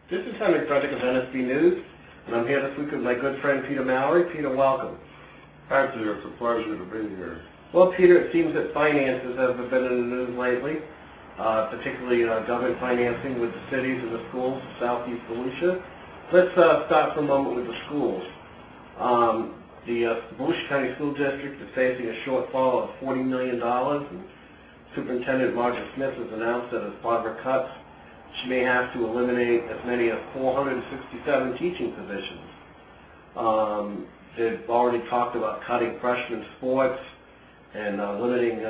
This is Henry Frederick of NSB News, and I'm here this week with my good friend Peter Mallory. Peter, welcome. Thank you. It's a pleasure to be here. Well, Peter, it seems that finances have been in the news lately, particularly government financing with the cities and the schools of Southeast Volusia. Let's start for a moment with the schools. The Volusia County School District is facing a shortfall of $40 million, and Superintendent Margaret Smith has announced that as part of her cuts, she may have to eliminate as many as 467 teaching positions. They've already talked about cutting freshman sports and limiting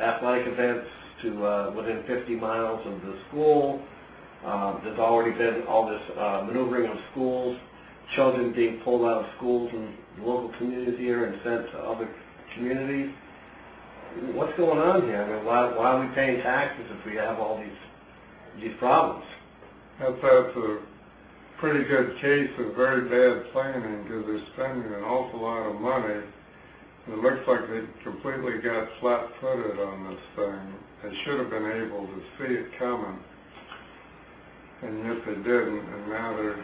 athletic events to within 50 miles of the school. There's already been all this maneuvering of schools, children being pulled out of schools in the local communities here and sent to other communities. What's going on here? I mean, why are we paying taxes if we have all these problems? That's a pretty good case of very bad planning because they're spending an awful lot of money. And it looks like they completely got flat-footed on this thing. They should have been able to see it coming, and yet they didn't, and now they're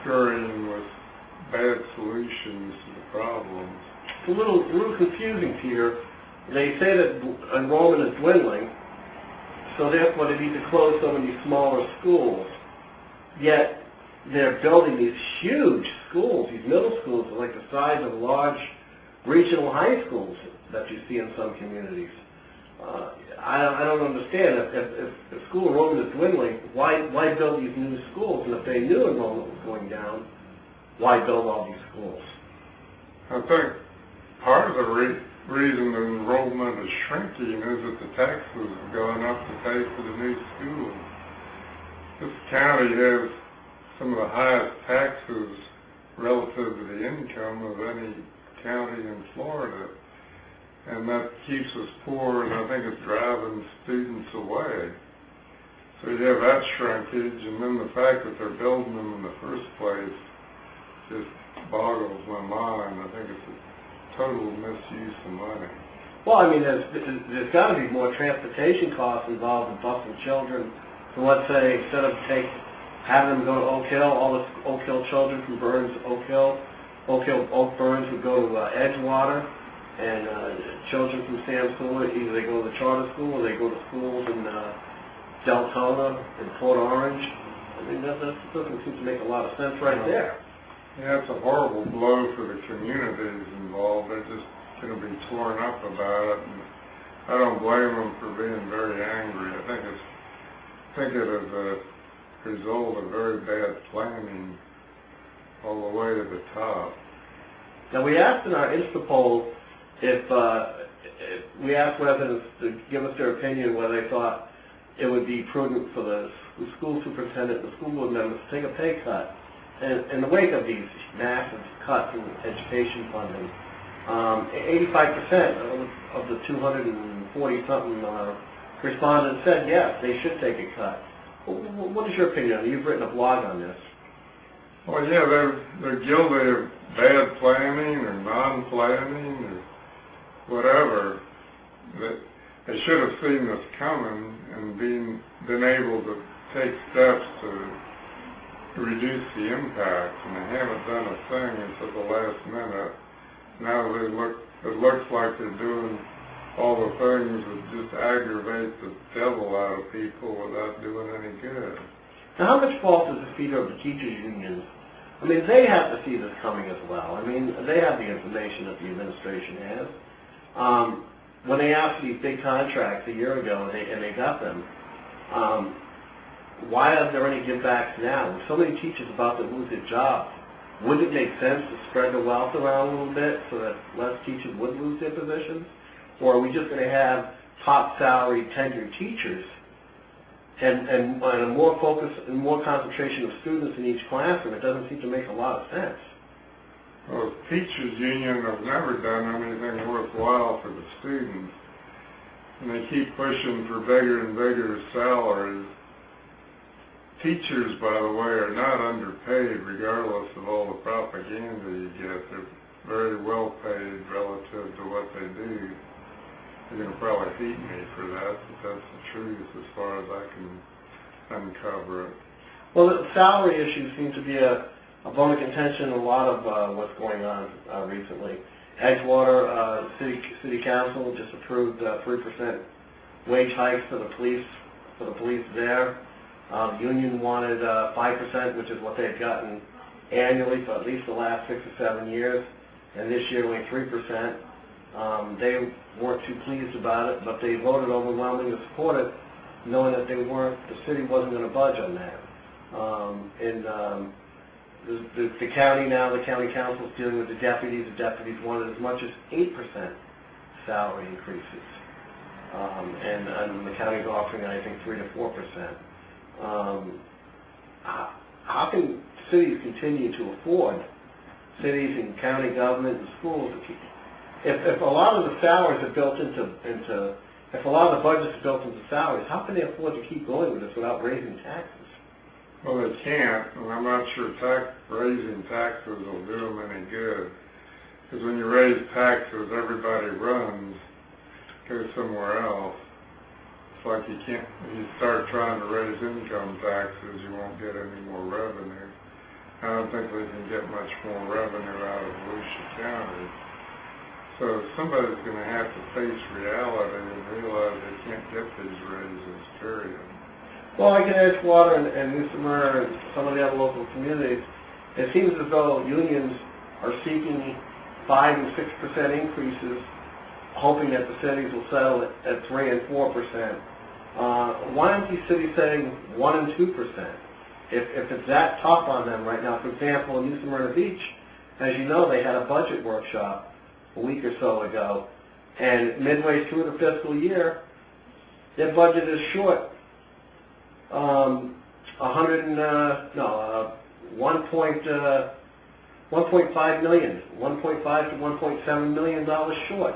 scurrying with bad solutions to the problems. It's a little confusing, Peter. They say that enrollment is dwindling, so therefore they need to close so many smaller schools. Yet they're building these huge schools. These middle schools are like the size of large regional high schools that you see in some communities. I don't understand. If school enrollment is dwindling, why build these new schools? And if they knew enrollment was going down, why build all these schools? I think part of the reason the enrollment is shrinking is that the taxes have gone up to pay for the new schools. This county has some of the highest taxes relative to the income of any county in Florida, and that keeps us poor, and I think it's driving students away. So you have that shrinkage, and then the fact that they're building them in the first place just boggles my mind. I think it's a total misuse of money. Well, I mean, there's got to be more transportation costs involved in busing children. So let's say instead of having them go to Oak Hill, all the Oak Hill children from Burns to Oak Hill, Oak Burns would go to Edgewater, and children from Sam's School, either they go to the charter school or they go to schools in Deltona and Port Orange. I mean, that doesn't seem to make a lot of sense right there. Yeah, it's a horrible blow for the communities involved. They're just going to be torn up about it, and I don't blame them for being very angry. I think it is a result of very bad planning all the way to the top. Now, we asked in our Insta poll if we asked residents to give us their opinion whether they thought it would be prudent for the school superintendent and the school board members to take a pay cut. And in the wake of these massive cuts in education funding, 85% of the 240-something respondents said yes, they should take a cut. What is your opinion? You've written a blog on this. Well, yeah, they're guilty of bad planning or non-planning or whatever. They should have seen this coming and been able to take steps to reduce the impact, and they haven't done a thing until the last minute. Now it looks like they're doing all the things that just aggravate the devil out of people without doing any good. Now, how much fault is the feeder of the teachers' unions? I mean, they have to see this coming as well. I mean, they have the information that the administration has. When they asked for these big contracts a year ago and they got them, why aren't there any givebacks now? With so many teachers about to lose their jobs, wouldn't it make sense to spread the wealth around a little bit so that less teachers would lose their positions? Or are we just going to have top salary tenured teachers and a more focus and more concentration of students in each classroom? It doesn't seem to make a lot of sense. Well, the teachers' union have never done anything worthwhile for the students, and they keep pushing for bigger and bigger salaries. Teachers, by the way, are not underpaid regardless of all the propaganda you get. They're very well paid relative to what they do. You're going to probably hate me for that, but that's the truth as far as I can uncover it. Well, the salary issue seems to be a bone of contention in a lot of what's going on recently. Edgewater City Council just approved 3% wage hikes for the police there. Union wanted 5%, which is what they've gotten annually for at least the last 6 or 7 years, and this year only 3%. They weren't too pleased about it, but they voted overwhelmingly to support it, knowing that the city wasn't going to budge on that. The county now, the county council is dealing with the deputies. The deputies wanted as much as 8% salary increases. And the county's offering, I think, 3 to 4%. How can cities continue to afford, cities and county government and schools, if a lot of the salaries are built into if a lot of the budgets are built into salaries, how can they afford to keep going with this without raising taxes? Well, they can't, and I'm not sure raising taxes will do them any good. Because when you raise taxes, everybody runs, goes somewhere else. It's like you can't, when you start trying to raise income taxes, you won't get any more revenue. I don't think they can get much more revenue out of Volusia County. So somebody's going to have to face reality and realize they can't get these raises, period. Well, like in Edgewater and New Smyrna and some of the other local communities, it seems as though unions are seeking 5 and 6% increases, hoping that the cities will settle at 3 and 4%. Why aren't these cities saying 1 and 2%? If it's that tough on them right now, for example, in New Smyrna Beach, as you know, they had a budget workshop a week or so ago, and midway through the fiscal year, their budget is short 1.5 million, 1.5 to 1.7 million dollars short.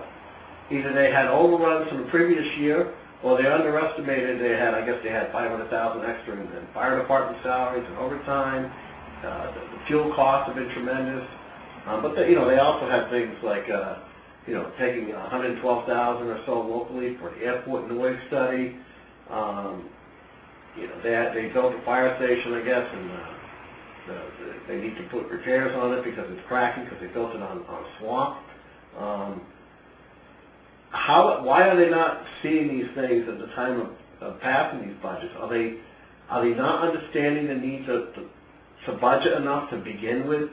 Either they had overruns from the previous year, or they underestimated. I guess they had 500,000 extra in fire department salaries and overtime. The fuel costs have been tremendous. But they also have things like, taking 112,000 or so locally for the airport noise study. They built a fire station, I guess, and they need to put repairs on it because it's cracking because they built it on swamp. Why are they not seeing these things at the time of passing these budgets? Are they not understanding the need to budget enough to begin with?